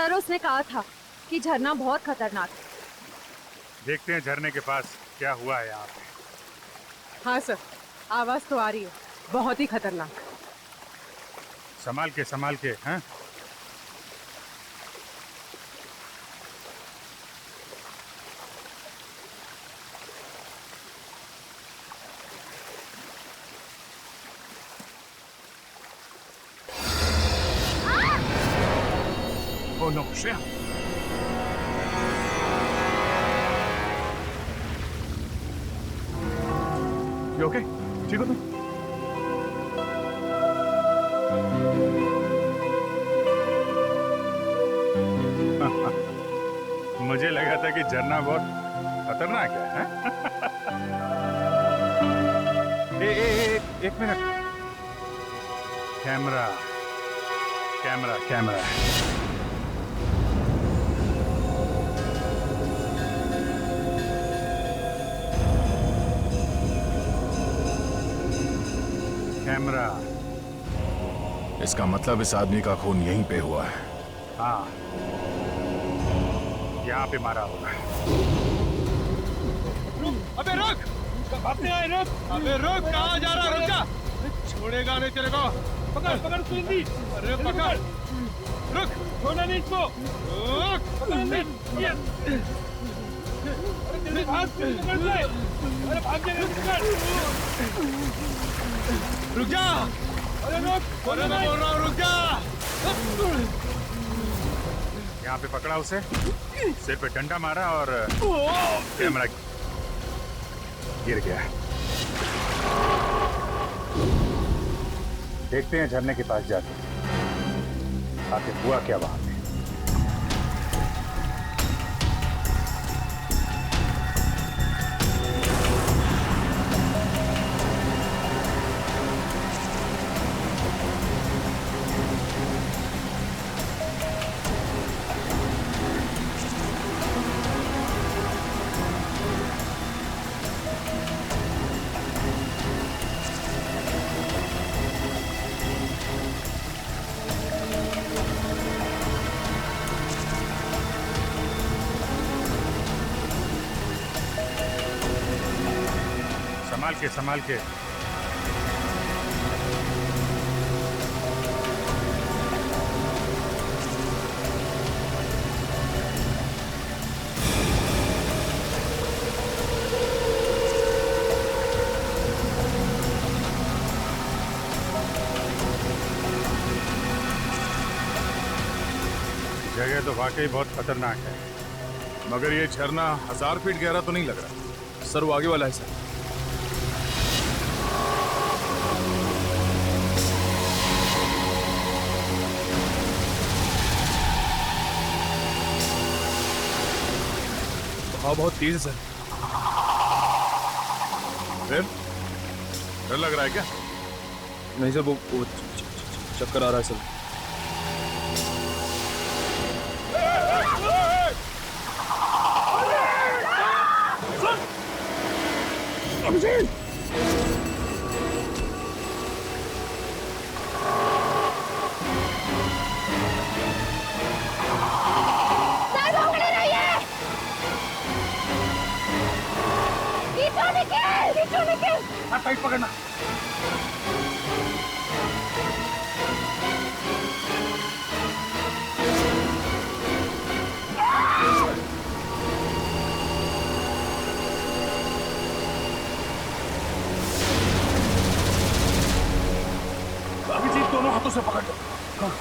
Sir उसने कहा था कि झरना बहुत खतरनाक है। देखते हैं झरने के पास क्या हुआ है यहाँ पे। हाँ सर, आवाज तो आ रही है, बहुत ही खतरनाक। संभाल के हैं। Oh no Shreya, you okay? ठीक हो तुम? मुझे लगा था कि झरना बहुत खतरनाक है। एक minute. Camera camera camera camera. इसका मतलब इस आदमी का खून यहीं पे हुआ है। हाँ, यहाँ पे मारा होगा। अबे रुक! भागते आए, रुक! अबे रुक! कहाँ जा रहा? रुक जा! छोड़ेगा नहीं तेरे को। पकड़ पकड़ सुनिंदी। अरे पकड़! रुक! छोड़ना नहीं इसको। रुक! पकड़ नहीं। अरे भाग! पकड़ ले! अरे भाग जा! पकड़! रुक जा! अरे रुक! अरे मैं बोल रहा हूँ रुक जा! यहाँ पे पकड़ा उसे, सिर पे डंडा मारा और कैमरा गिर गया। देखते हैं झरने के पास जाके आखिर हुआ क्या वहां पे। संभाल के जगह तो वाकई बहुत खतरनाक है, मगर ये झरना 1000 फीट गहरा तो नहीं लग रहा। सर वो आगे वाला है सर। हाँ बहुत तेज है सर। फिर डर लग रहा है क्या? नहीं सर, वो चक्कर आ रहा है सर। टाइट पकड़ना। अभिजीत दोनों हाथों से पकड़ लो। हाँ।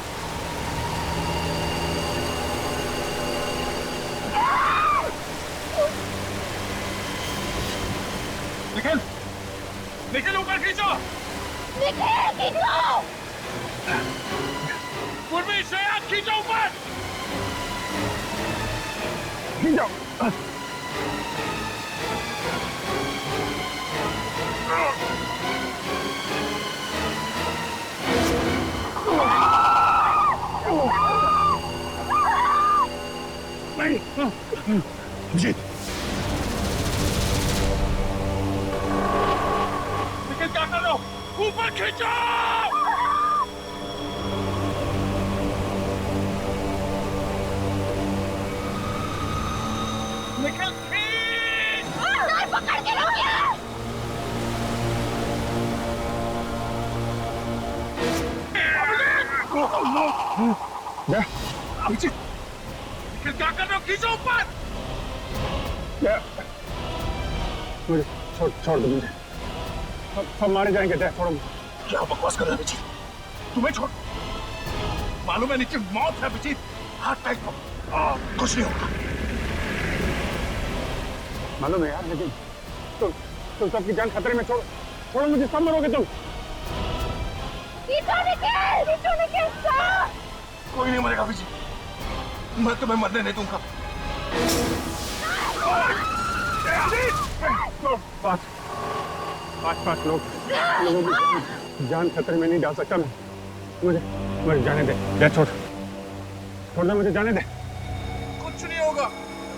निखिल, निखिल ऊपर खींचो। निखिल खींचो। पूर्वी श्रेया खींचो ऊपर। खींचो। जी निखिल क्या कर रहे हो? ऊपर खींचो। निखिल खींच! सर पकड़ के रोकिए। अभिजीत, निखिल क्या कर रहे हो? खींचो ऊपर! मुझे छोड़ दो मुझे। हम मारे जाएंगे। छोड़ो। क्या बकवास कर रहे हो अभिजीत? तुम्हें छोड़, मालूम है नीचे मौत है अभिजीत। हाथ टाइट करो, कुछ नहीं होगा। मालूम है यार, लेकिन तुम सबकी जान खतरे में। छोड़ो मुझे, सब मरोगे तुम। कोई नहीं मरेगा अभिजीत, मैं तुम्हें मरने नहीं दूंगा। पांच लोगों की जान खतरे में नहीं डाल सकता मैं। मुझे जाने दे। छोड़ना, मुझे जाने दे। कुछ नहीं होगा,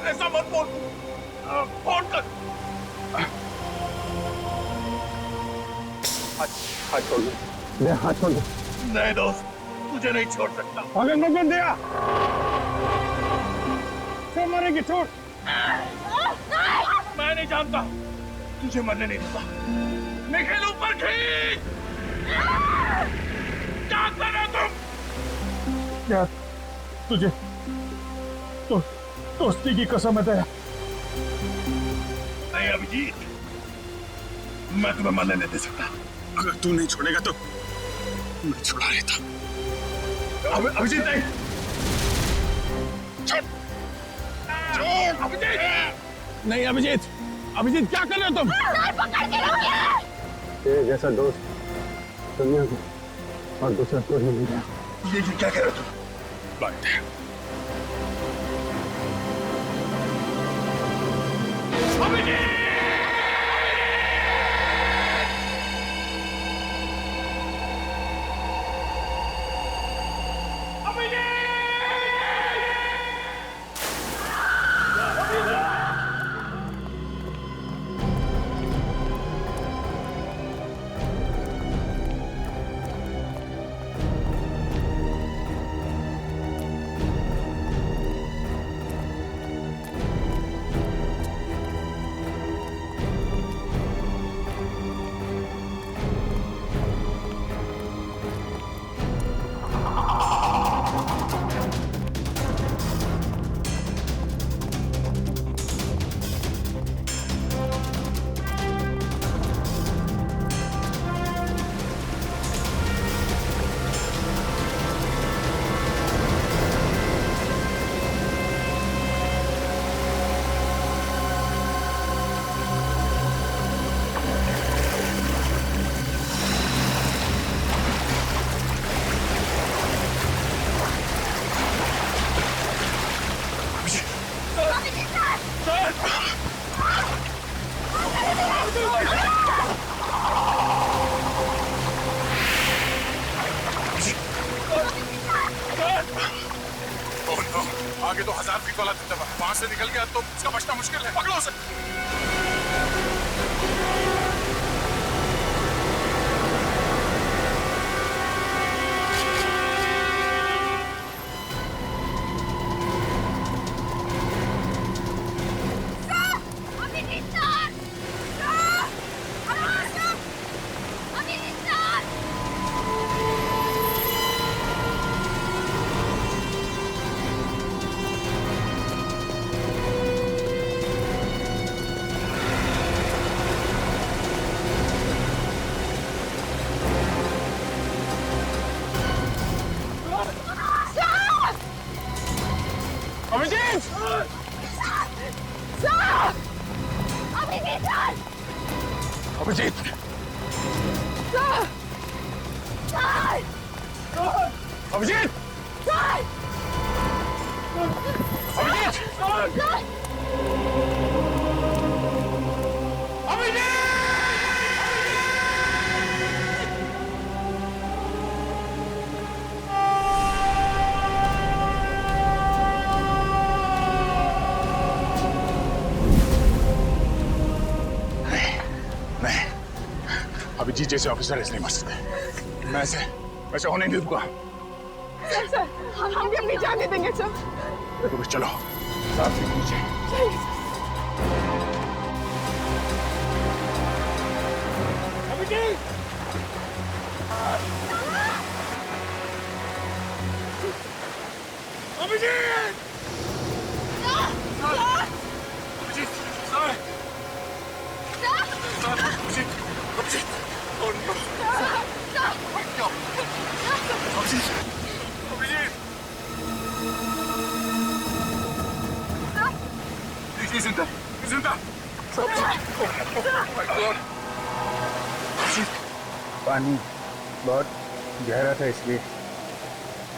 ऐसा मत बोल। फोन कर। हाथ छोड़ दे। हाथ छोड़ दे। नहीं दोस्त, तुझे नहीं छोड़ सकता। अगर मत दिया तो मरेगी। छोड़। मैं नहीं जानता, तुझे मरने नहीं दूंगा। निखिल ऊपर खींच! क्या कर रहे हो तुम? क्या तुझे दोस्ती की कसम है तेरा? नहीं अभिजीत, मैं तुम्हें मरने नहीं दे सकता। अगर तू नहीं छोड़ेगा तो मैं छुड़ा लेता। अभिजीत नहीं। छोड़ अभिजीत! नहीं अभिजीत क्या कर रहे हो तुम? तेरे जैसा दोस्त दुनिया को और दूसरा कोई नहीं मिला। ये क्या कह रहे हो तुम? बात है। आगे तो 1000 फीट वाला दबदबा, वहां से निकल गया तो उसका बचना मुश्किल है। पकड़ो उसे। अभिजीत! अभिजीत! अभिजीत जैसे ऑफिसर ऐसे नहीं मर सकते। मैं ऐसे होने नहीं दूंगा। सर, हम भी अपनी जान दे देंगे सर। चलो साथ में नीचे। पानी बहुत गहरा था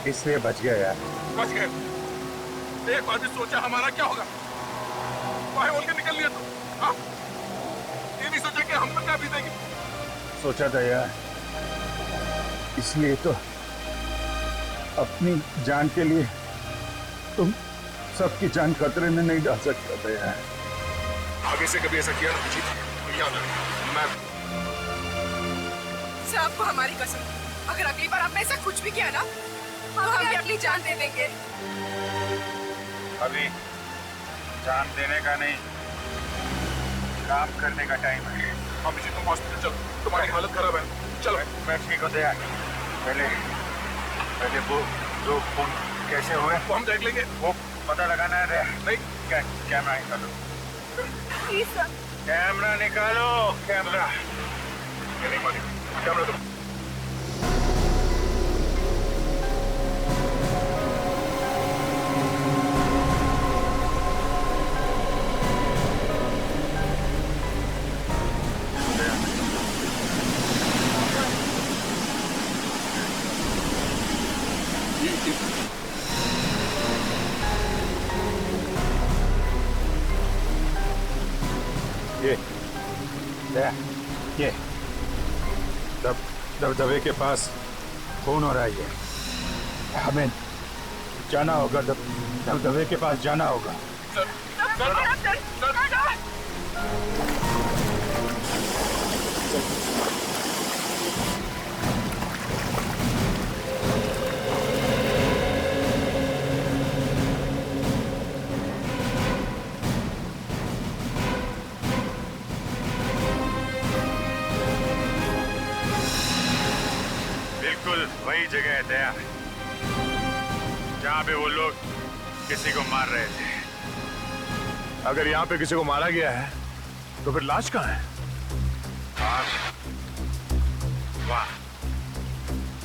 इसलिए बच गया यार। बच गए। एक बार भी सोचा हमारा क्या होगा? बाहर बोल के निकल लिया तो, हाँ? ये नहीं सोचा कि हम पर क्या बीतेगी? सोचा था यार, इसलिए तो अपनी जान के लिए तुम सबकी जान खतरे में नहीं डाल सकता था यार। आगे से कभी ऐसा किया ना मुझे तो याद रखना। मैं सर, आपको हमारी कसम, अगर अगली बार आपने ऐसा कुछ भी किया ना तो हम भी अपनी जान दे देंगे। अभी जान देने का नहीं, काम करने का टाइम है। अभी जी तुम हॉस्पिटल चलो, तुम्हारी हालत खराब है। चलो। मैं ठीक हो गया। पहले वो दो खून कैसे हुए वो हम देख लेंगे। वो पता लगाना है। नहीं, कैमरा निकालो। Please sir. कैमरा निकालो, कैमरा। ये नहीं मानी, कैमरा दो। ये दबदबे के पास खून हो रहा है। हमें जाना होगा, दबदबे के पास जाना होगा। वही जगह है दया, जहाँ पे वो लोग किसी को मार रहे थे। अगर यहाँ पे किसी को मारा गया है तो फिर लाश कहाँ है? वहाँ,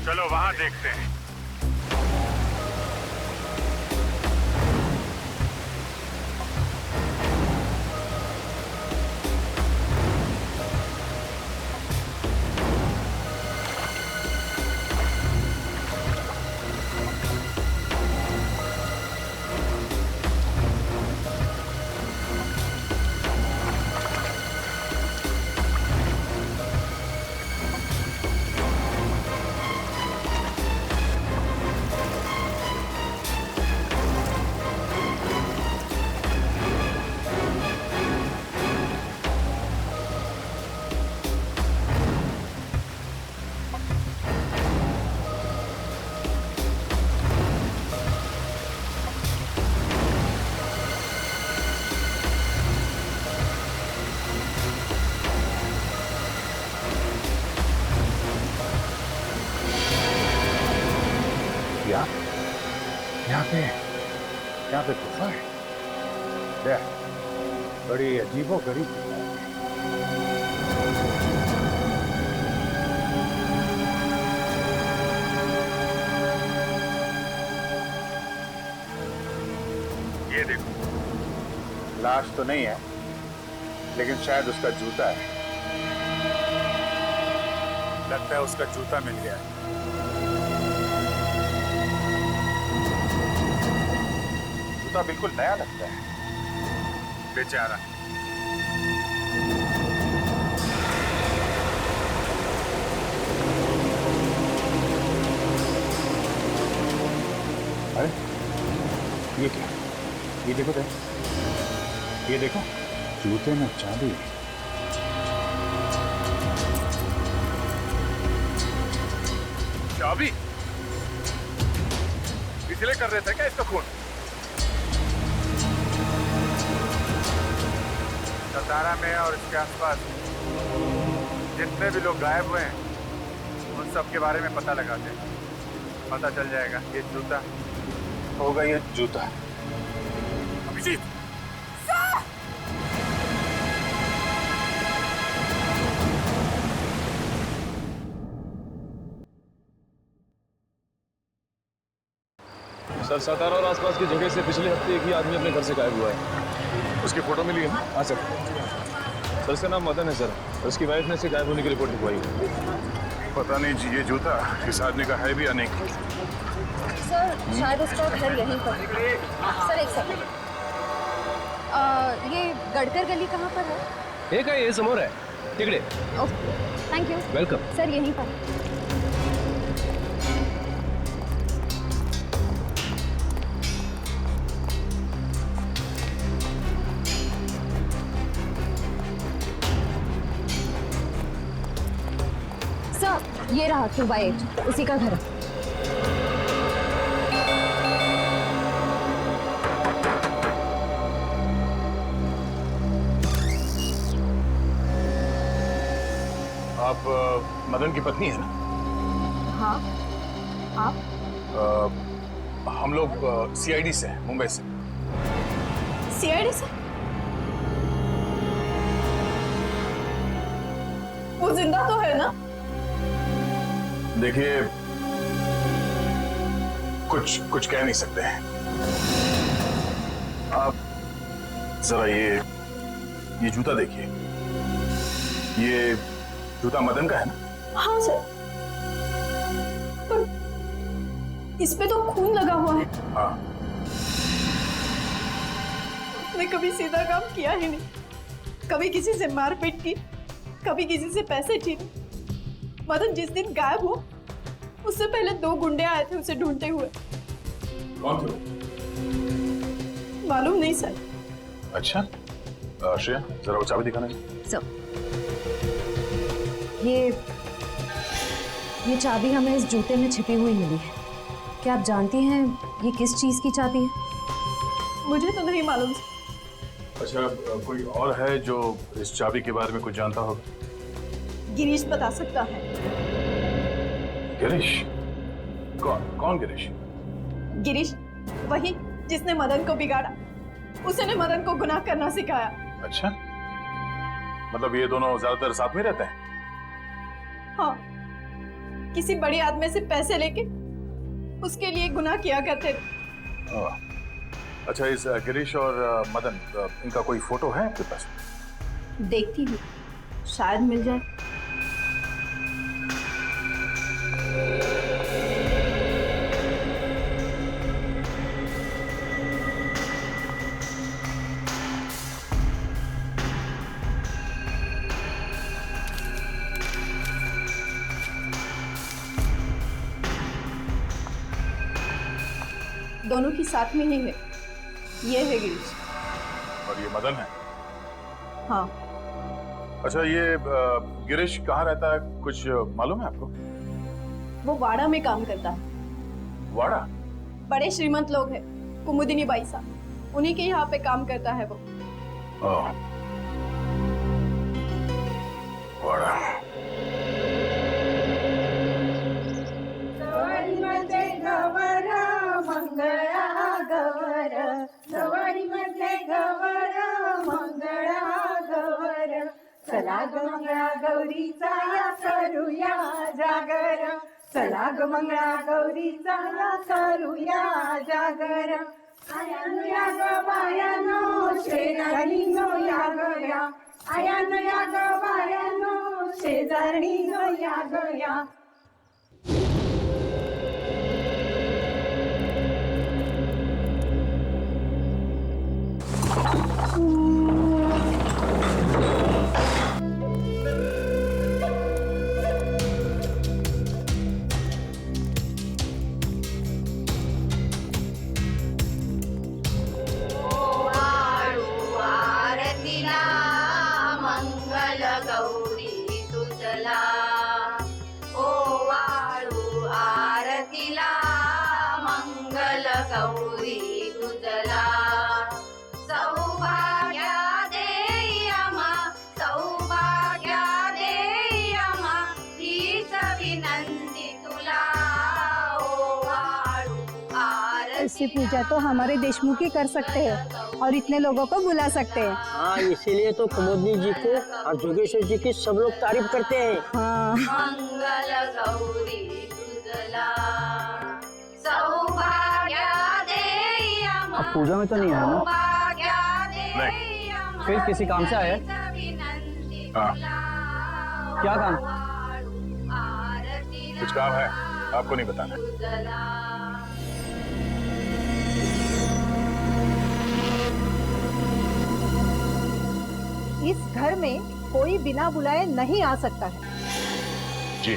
चलो वहाँ देखते हैं। यहाँ पे गुफा है। बड़ी अजीबोगरीब गुफा है। ये देखो, लाश तो नहीं है, लेकिन शायद उसका जूता है। लगता है उसका जूता मिल गया है। जूता बिल्कुल नया लगता है। बेचारा। अरे ये क्या? ये देखो तो, ये देखो, जूते में चांदी। चाबी? इसलिए कर रहे थे क्या इसका खून? सतारा में और इसके आसपास जितने भी लोग गायब हुए हैं उन सब के बारे में पता लगाते हैं। पता चल जाएगा ये जूता होगा, ये जूता। अभिजीत, सर, सतारा और आसपास की जगह से पिछले हफ्ते एक ही आदमी अपने घर से गायब हुआ है। उसकी फोटो मिली है? हाँ सर। सर, इसका नाम मदन है सर। उसकी वाइफ ने इसे गायब होने की रिपोर्ट लिखवाई है। पता नहीं जी, ये जूता इस आदमी का है भी या नहीं। सर शायद उसका घर यहीं पर। सर एक सेकंड, ये गडकर गली कहाँ पर है? हे काय, हे समोर आहे तिकडे। Okay, thank you. Welcome. Sir यहीं पर। सर ये रहा 2/8, उसी का घर है। आप मदन की पत्नी है ना? हाँ, आप? हम लोग सीआईडी से हैं, मुंबई से। सीआईडी से? वो जिंदा तो है ना? देखिए, कुछ कह नहीं सकते हैं। आप जरा ये जूता देखिए। ये जूता मदन का है ना? हाँ सर, पर इस पे तो खून लगा हुआ है। हाँ। उसने कभी सीधा काम किया ही नहीं, कभी किसी से मारपीट की, कभी किसी से पैसे छीने। मदन जिस दिन गायब हुआ उससे पहले 2 गुंडे आए थे उसे ढूंढते हुए। कौन थे? मालूम नहीं सर। अच्छा, श्रेया जरा वो चाबी दिखाना। सर ये चाबी हमें इस जूते में छिपी हुई मिली है। क्या आप जानती हैं ये किस चीज की चाबी है? मुझे तो नहीं मालूम सर। अच्छा, कोई और है जो इस चाबी के बारे में कुछ जानता होगा? गिरीश बता सकता है। गिरीश? कौन गिरीश? गिरीश वही जिसने मदन को बिगाड़ा। उसने मदन को गुनाह करना सिखाया। अच्छा, मतलब ये दोनों ज्यादातर साथ में रहते हैं? हाँ, किसी बड़े आदमी से पैसे लेके उसके लिए गुनाह किया करते थे। अच्छा, इस गिरीश और मदन, इनका कोई फोटो है आपके पास? देखती हूँ, शायद मिल जाए। दोनों की साथ में ही है। ये है गिरीश और ये मदन है? हाँ। अच्छा, ये गिरीश कहाँ रहता है, कुछ मालूम है आपको? वो वाड़ा में काम करता है। वाड़ा? बड़े श्रीमंत लोग हैं, कुमुदिनी बाई साहब, उन्हीं के यहाँ पे काम करता है वो। वाड़ा। चला ग मंगळा गौरीचा या करूया जागर, चला ग मंगळा गौरीचा या करूया जागर. आयानो या ग बायानो शेजारीनो या गया, आयानो या ग बायानो शेजारीनो या गया. गौरी तुझला सौभाग्य ऐसी पूजा तो हमारे देशमुख ही कर सकते हैं और इतने लोगों को बुला सकते हैं। हाँ, इसीलिए तो कुमुदनी जी को और जोगेश्वर जी की सब लोग तारीफ करते हैं। हाँ। मंगल गौरी तुझला सौभाग्य देयम। अब पूजा में तो नहीं आया ना? नहीं। फिर किसी काम से आया? हाँ। क्या काम? कुछ काम है, आपको नहीं बताना। इस घर में कोई बिना बुलाए नहीं आ सकता है। जी।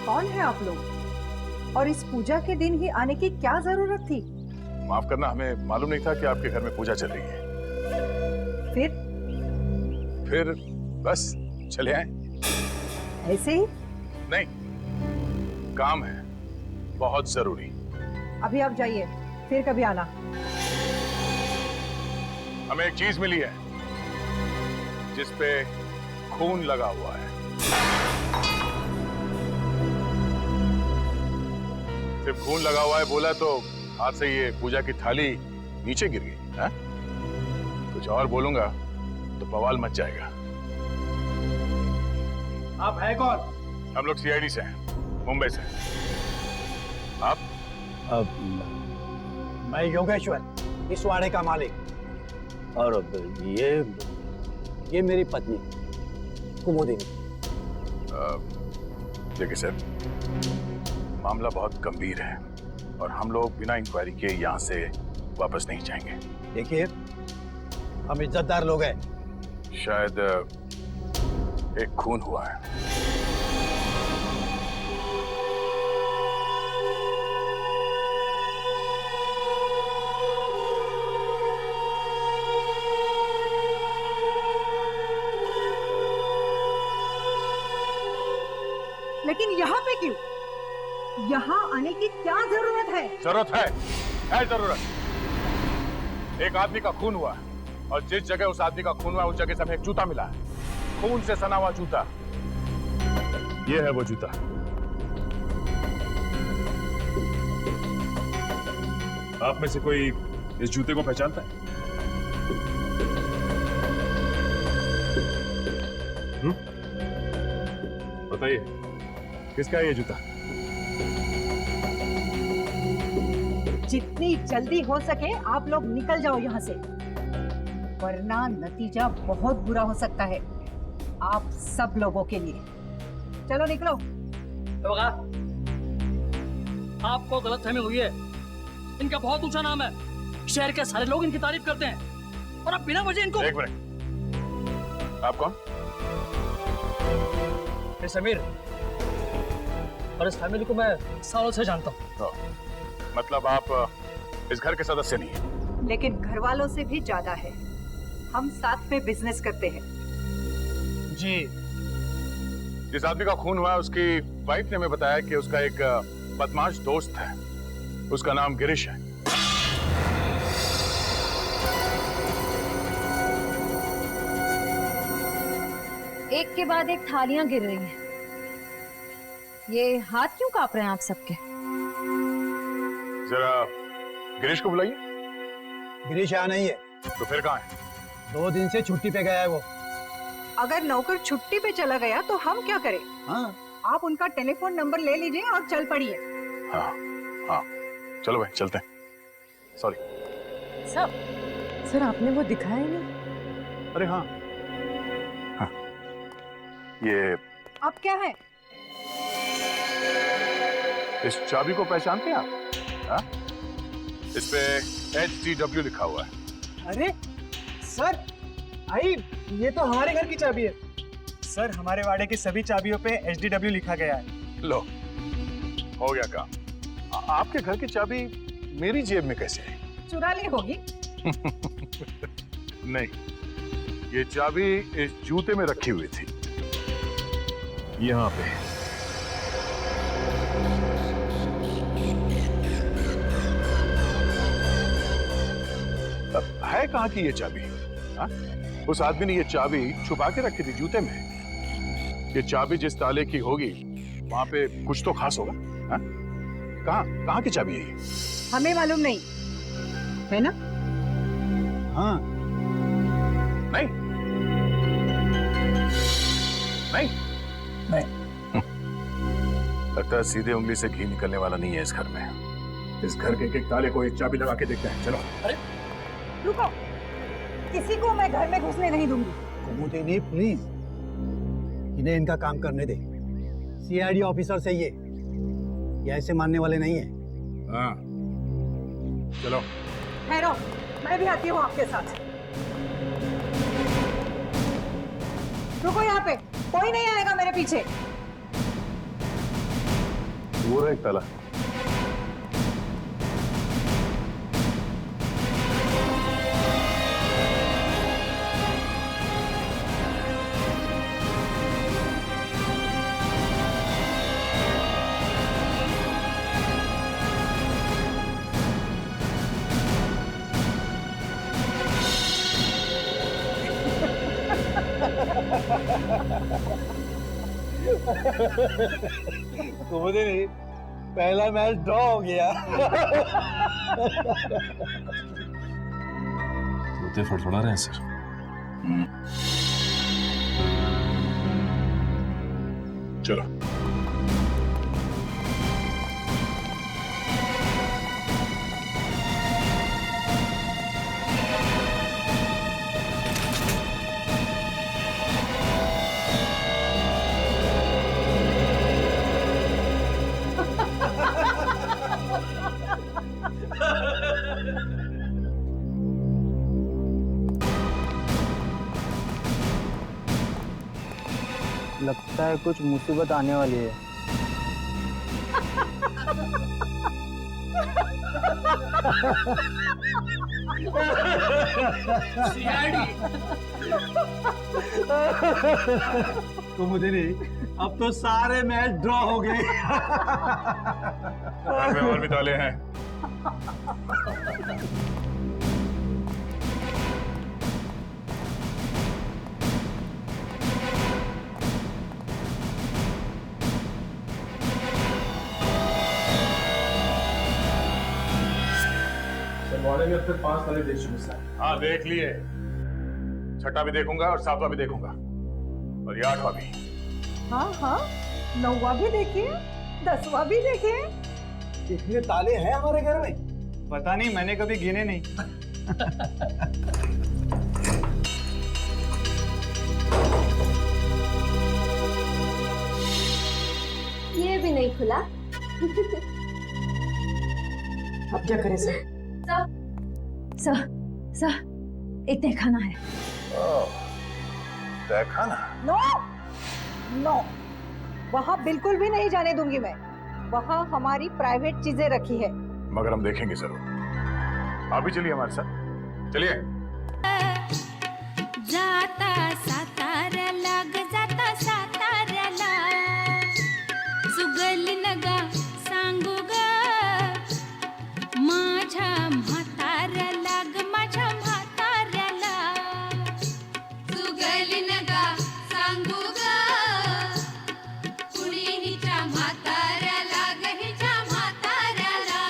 कौन है आप लोग और इस पूजा के दिन ही आने की क्या जरूरत थी? माफ करना, हमें मालूम नहीं था कि आपके घर में पूजा चल रही है। फिर बस चले आए। ऐसे ही? नहीं, काम है बहुत जरूरी। अभी आप जाइए, फिर कभी आना। हमें एक चीज मिली है जिस पे खून लगा हुआ है। सिर्फ खून लगा हुआ है बोला तो हाथ से ये पूजा की थाली नीचे गिर गई। हाँ? कुछ और बोलूंगा तो बवाल मच जाएगा। आप है कौन? हम लोग सीआईडी से हैं, मुंबई से। आप? मैं योगेश्वर, इस वाड़े का मालिक। और ये मेरी पत्नी कुमुदिनी। देखिए सर, मामला बहुत गंभीर है और हम लोग बिना इंक्वायरी के यहाँ से वापस नहीं जाएंगे। देखिए, हम इज्जतदार लोग हैं। शायद एक खून हुआ है। लेकिन यहाँ पे क्यों? यहाँ आने की क्या जरूरत है? जरूरत है जरूरत। एक आदमी का खून हुआ है और जिस जगह उस आदमी का खून हुआ उस जगह से हमें एक जूता मिला है, खून से सना हुआ जूता। ये है वो जूता। आप में से कोई इस जूते को पहचानता है? बताइए, किसका है ये जूता? जितनी जल्दी हो सके आप लोग निकल जाओ यहाँ से, वरना नतीजा बहुत बुरा हो सकता है आप सब लोगों के लिए। चलो निकलो। आपको गलतफहमी हुई है। इनका बहुत ऊंचा नाम है, शहर के सारे लोग इनकी तारीफ करते हैं और आप बिना वजह इनको। एक मिनट, आप कौन? समीर, और इस फैमिली को मैं सालों से जानता हूँ। मतलब आप इस घर के सदस्य नहीं हैं? लेकिन घर वालों से भी ज्यादा है। हम साथ में बिजनेस करते हैं। जी। जिस आदमी का खून हुआ उसकी वाइफ ने हमें बताया कि उसका एक बदमाश दोस्त है, उसका नाम गिरीश है। एक के बाद एक थालियां गिर रही हैं। ये हाथ क्यों कांप रहे हैं आप सबके? जरा गिरीश को बुलाइए। गिरीश यहाँ नहीं है। तो फिर कहाँ है? 2 दिन से छुट्टी पे गया है वो। अगर नौकर छुट्टी पे चला गया तो हम क्या करें? हाँ। आप उनका टेलीफोन नंबर ले लीजिए और चल पड़िए। हाँ हाँ, चलो भाई चलते हैं। सॉरी सर आपने वो दिखाया ही नहीं। अरे हाँ, ये अब क्या है? इस चाबी को पहचानते हैं आप? हाँ? इस पे HDW लिखा हुआ है। अरे सर, आई ये तो हमारे घर की चाबी है। सर, हमारे वाड़े की सभी चाबियों पे HDW लिखा गया है। लो, हो गया काम। आपके घर की चाबी मेरी जेब में कैसे आई? चुरा ली होगी। नहीं, ये चाबी इस जूते में रखी हुई थी, यहाँ पे। अब है कहाँ की ये चाबी? हा? उस आदमी ने ये चाबी छुपा के रखी थी जूते में। ये चाबी जिस ताले की होगी वहां पे कुछ तो खास होगा। हा? कहाँ की चाबी है ये? हमें मालूम नहीं है ना। हाँ। नहीं नहीं नहीं। लगता है सीधे उंगली से घी निकलने वाला नहीं है इस घर में। इस घर के एक ताले को एक चाबी लगा के देखते हैं। चलो। अरे रुको, किसी को मैं घर में घुसने नहीं दूंगी। कुमुदिनी प्लीज, इन्हें इनका काम करने दे। सीआईडी ऑफिसर से ये ऐसे मानने वाले नहीं है। हाँ चलो। ठहरो, मैं भी आती हूँ आपके साथ। रुको यहाँ पे, कोई नहीं आएगा मेरे पीछे। वो एक ताला। कुमुदिनी, पहला मैच ड्रॉ हो गया। जूते फड़फड़ा रहे हैं सर। चलो। लगता है कुछ मुसीबत आने वाली है। कुमुदिनी, अब तो सारे मैच ड्रॉ हो गए। और भी ताले हैं। में अब तक 5 ताले देख चुके सर। हाँ देख लिए। छठा भी देखूंगा और सातवां भी देखूंगा और ये 8वां भी। हाँ हाँ, 9वां भी देखिए, 10वां भी देखिए। कितने ताले हैं हमारे घर में? पता नहीं, मैंने कभी गिने नहीं। ये भी नहीं खुला। अब क्या करें सर? सर एक तहखाना है। तहखाना? नो नो, वहाँ बिल्कुल भी नहीं जाने दूंगी मैं। वहाँ हमारी प्राइवेट चीजें रखी है। मगर हम देखेंगे जरूर। आप भी चलिए हमारे साथ। चलिए। जाता साताऱ्याला ग जाता साताऱ्याला सुगल नगा सांगू ग माझ्या म्हाताऱ्याला ग माझ्या म्हाताऱ्याला सुगल नगा सांगू ग कुणी हिच्या म्हाताऱ्याला ग हिच्या म्हाताऱ्याला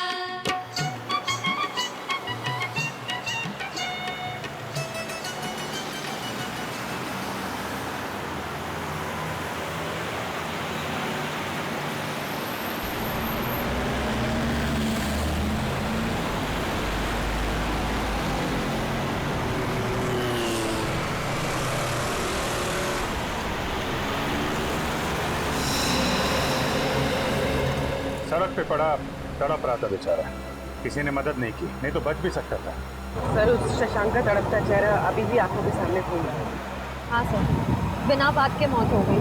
सड़क पे पड़ा तड़प रहा था बेचारा। किसी ने मदद नहीं की, नहीं तो बच भी सकता था। सर, उस शशांक का तड़पता चेहरा अभी भी आंखों के सामने घूम रहा है। हाँ सर, बिना बात के मौत हो गई।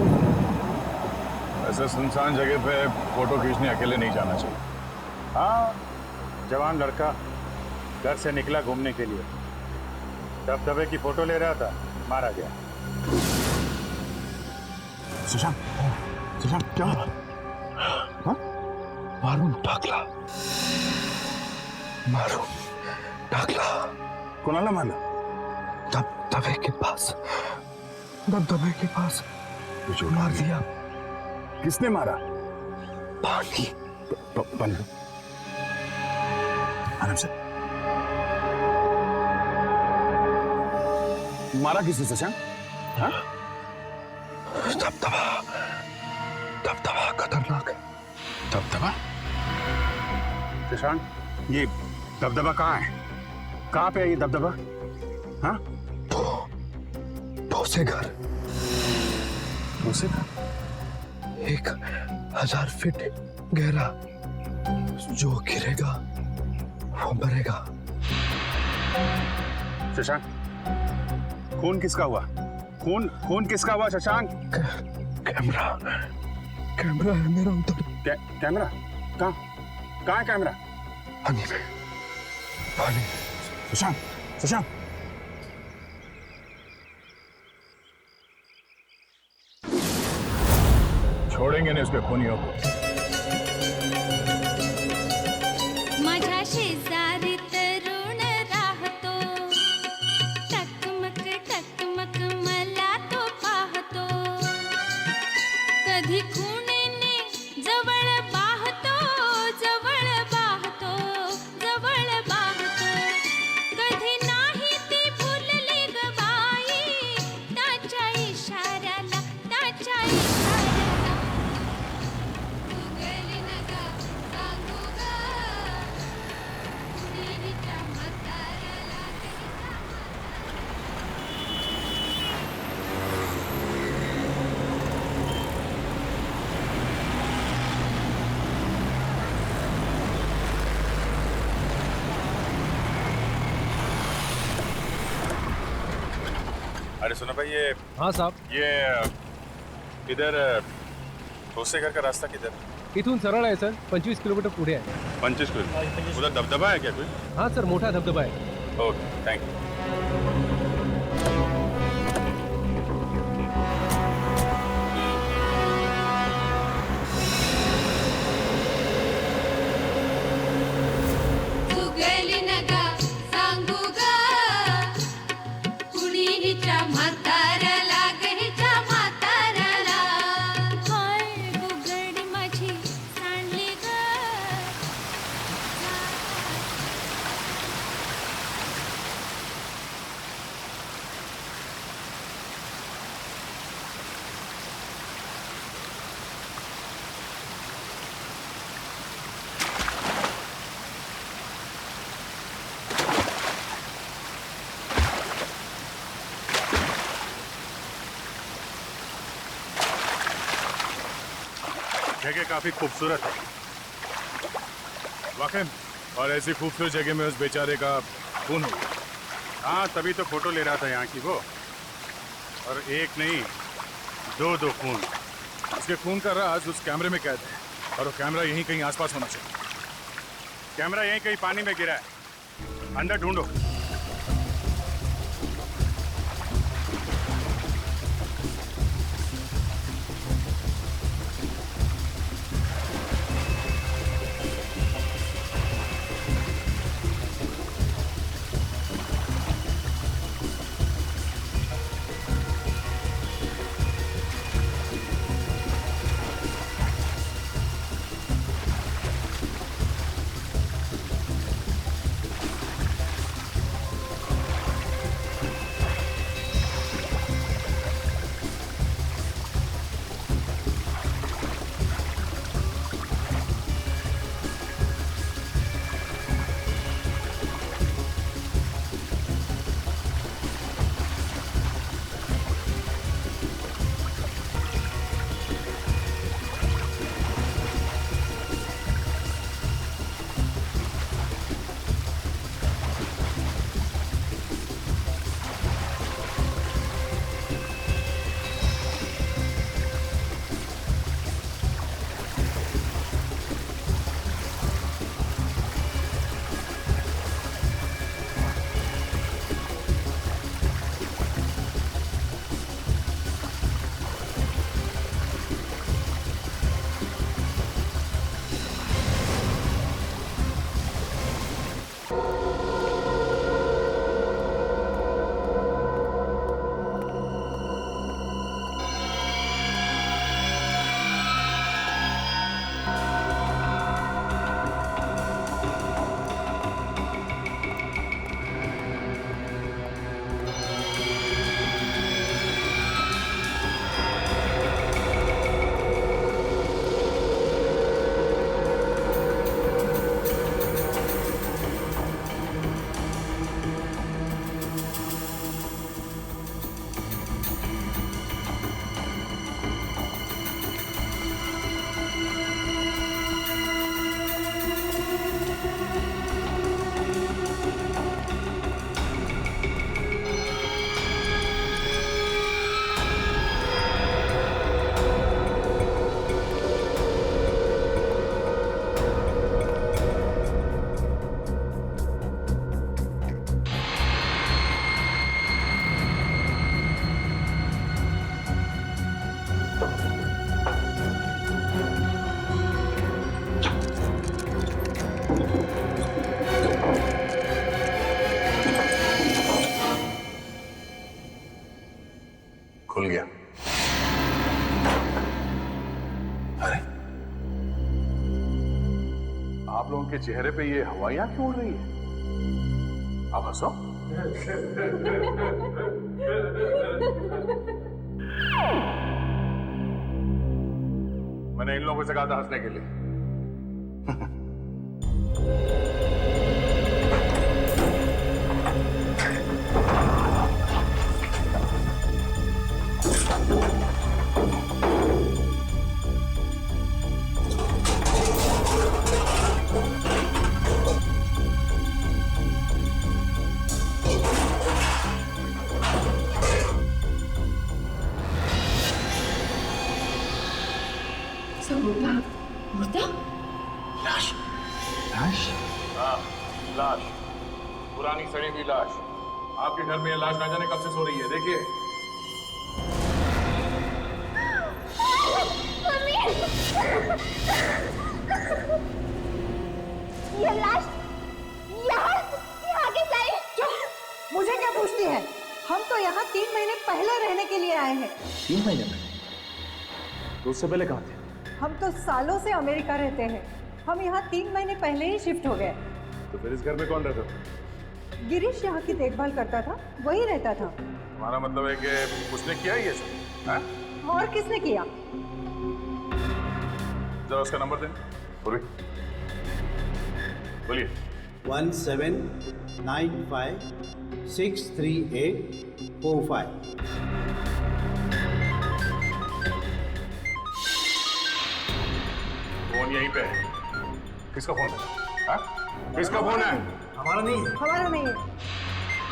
ऐसे सुनसान जगह पे फोटो खींचने अकेले नहीं जाना चाहिए। हाँ, जवान लड़का घर से निकला घूमने के लिए, दबदबे की फोटो ले रहा था, मारा गया। सुशांत, सुशांत क्या हुआ? हाँ? मारून टाकला, मारून टाकला। कोणाला मारला? दबदबे के पास, दबदबे के पास मार दिया। किसने मारा? पानी, आराम से। मारा किसने शशांक? हाँ? दबदबा दबदबा खतरनाक है। दबदबा? शशांक, ये दबदबा कहाँ है? कहाँ पे है ये दबदबा? हाँ? ठोसे घर। ठोसे घर? 1000 फीट गहरा। जो गिरेगा वो मरेगा। शशांक, खून किसका हुआ? खून किसका हुआ शशांक? कैमरा कैमरा है मेरा उधर। कैमरा? कहाँ है कैमरा? पानी में, पानी। शशांक, शशांक। छोड़ेंगे नहीं उसके खूनियों को। माझ्या शेजारी तरुण राहतो, टकमक मला तो पाहतो, कधी खुणेने जवळ बाहतो, कधी नाही ती भुलली ग बाई, त्याच्या इशाऱ्याला उगली नगा सांगू ग, कुणीच्या म्हाताऱ्याला अरे सुनो भाई, ये हाँ साहब, ये इधर ठोसे घर का रास्ता किधर? इथून सरळ आहे सर, 25 किलोमीटर पुढे आहे. 25 किलोमीटर। उधर दबदबा है क्या कोई? हाँ सर, मोठा धबधबा आहे. Okay, thank you. उगली नगा सांगू ग, कुणीच्या म्हाताऱ्याला गणीच्या म्हाताऱ्याला, हाय गुगडी माझी सांडली ग. जगह काफी खूबसूरत है वाकई, और ऐसी खूबसूरत जगह में उस बेचारे का खून हो गया। हाँ, तभी तो फोटो ले रहा था यहाँ की वो, और एक नहीं दो खून। उसके खून का राज उस कैमरे में कैद है, और वो कैमरा यहीं कहीं आसपास होना चाहिए। कैमरा यहीं कहीं पानी में गिरा है, अंदर ढूंढो। खुल गया। अरे आप लोगों के चेहरे पे ये हवाइयां क्यों उड़ रही है? आप हंसो। मैंने इन लोगों से कहा था हंसने के लिए। हाँ, लाश, पुरानी सड़ी हुई लाश। आपके घर में ये लाश ना जाने कब से सो रही है, देखिए। ये लाश यहाँ कैसे आई? चुप! मुझे क्या पूछती है? हम तो यहाँ 3 महीने पहले रहने के लिए आए हैं। 3 महीने पहले? तो उससे पहले कहाँ थे? हम तो सालों से अमेरिका रहते हैं। हम यहाँ 3 महीने पहले ही शिफ्ट हो गए। तो फिर इस घर में कौन रहता था? गिरीश यहाँ की देखभाल करता था, वही रहता था। हमारा मतलब है कि उसने किया ही ये सब, हाँ? और किसने किया? जरा उसका नंबर दें। बोलिए। 1795-638-45। फोन यहीं पे है। किसका फोन है? हाँ? किसका फोन है? हमारा नहीं है। हमारा नहीं है।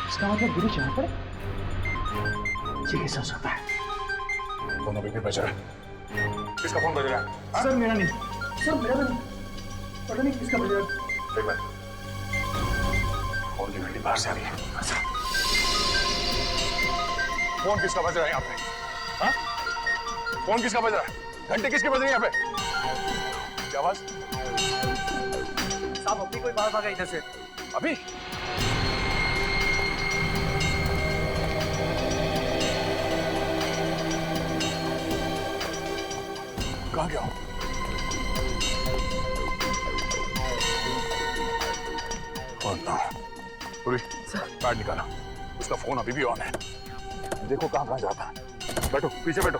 इसका मतलब गिरीश यहाँ पर? ये कैसे हो सकता है? फोन अभी भी बज रहा है। किसका फोन बज रहा है? हाँ? सर मेरा नहीं। सर मेरा नहीं। पता नहीं किसका बज रहा है। एक बार। फोन की घंटी बाहर से आ रही है। अच्छा। फोन किसका बज रहा है यहाँ पे? हाँ? फोन किसका बज रहा है? घंटे किसकी बज रही है यहाँ पे? क्या आवाज? साहब अभी कोई बाहर भागा इधर से। अभी? कहाँ गया हूँ? पूरी कार्ड निकाला। उसका फोन अभी भी ऑन है। देखो कहाँ जाता है। बैठो, पीछे बैठो।